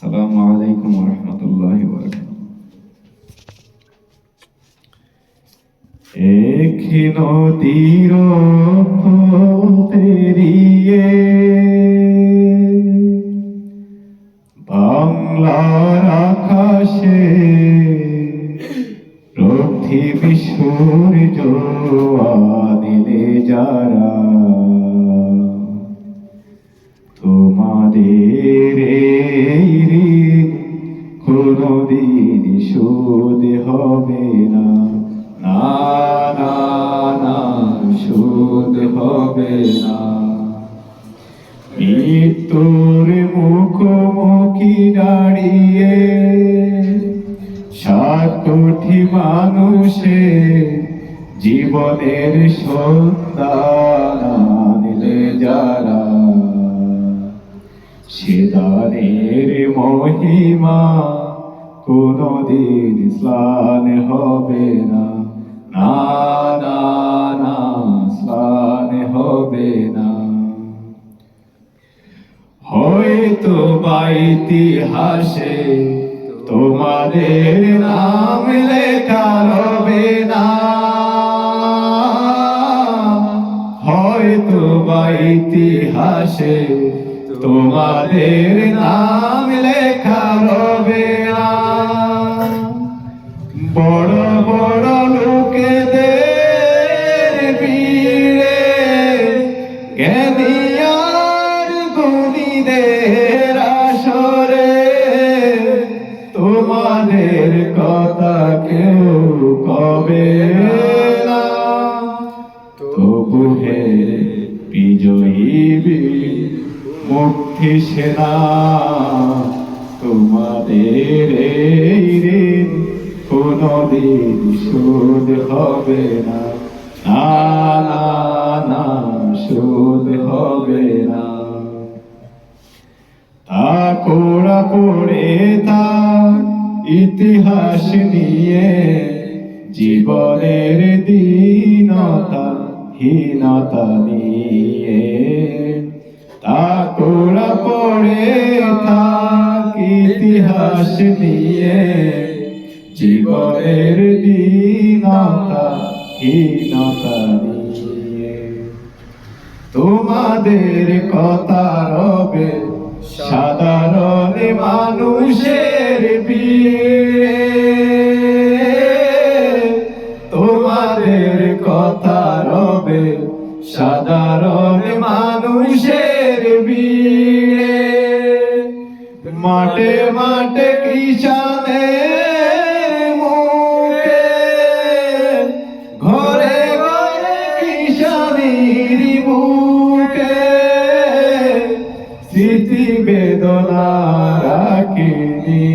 আসসালামু আলাইকুম ওয়া রাহমাতুল্লাহি ওয়া বারাকাতুহু। এক নদীর পেরিয়ে বাংলার আকাশে পৃথিবী সূর্য আনিলে যারা তোমাদের এই ঋণ কোনদিন শোধ হবে না, না না না, শোধ হবে না। মৃত্যুর মুখোমুখি দাঁড়িয়ে 7 কোটি মানুষের জীবনের সন্ধান আনলে যারা সেদানের মহিমা কোনদিন স্নান হবে না, না না না, স্নান হবে না। হয়তো বা ইতিহাসে তোমাদের নাম লেখা হবে না, হয়তো বা ইতিহাসে তোমাদের নাম লেখা হবে না। বড় বড় লোকেদের ভিড়ে জ্ঞানী আর গুণীদের আসরে তোমাদের কথা কেউ কবে না। তবু হে বিজয়ী বীর মুক্তি সেনা, তোমাদের এই ঋণ কোনদিন শোধ হবে না, না না না, শোধ হবে না। তা কোড়া পড়ে তার ইতিহাস নিয়ে জীবনের দীনতা হীনতা নিয়ে, তা কোড়া পড়ে থাক ইতিহাস নিয়ে জীবনের দীনতা হীনতা নিয়ে। তোমাদের কথা রবে সাধারণ মানুষের ভিড়ে, তোমাদের কথা রবে সাধারণ মানুষের ভিড়ে। মাঠে মাঠে কিষানের মুখে, ঘরে ঘরে কিষানির বুকে স্মৃতি বেদনা রাখিনি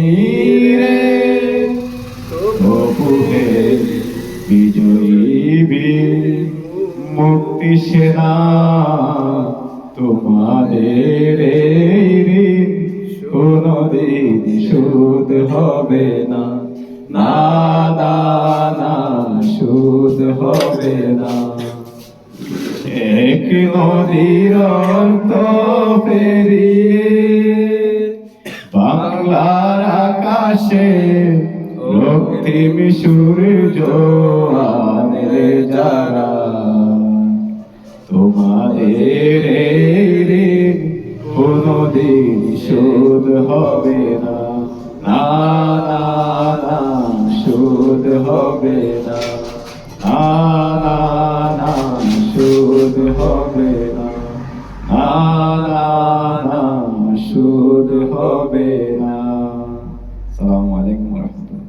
রে। তবু হে বিজয়ী বীর মুক্তি সেনা, তোমাদের এই ঋণ কোনদিন শোধ হবে না, না না না, শোধ হবে না। এক নদীর পেরিয়ে বাংলার আকাশে রক্তিম সূর্য আনলে যারা তোমাদের এই ঋণ কোনদিন শোধ হবে না, না না না, শোধ হবে না, না না না, শোধ হবে না, না না না, শোধ হবে না। আসসালামু আলাইকুম ওয়া রাহমাতুল্লাহ।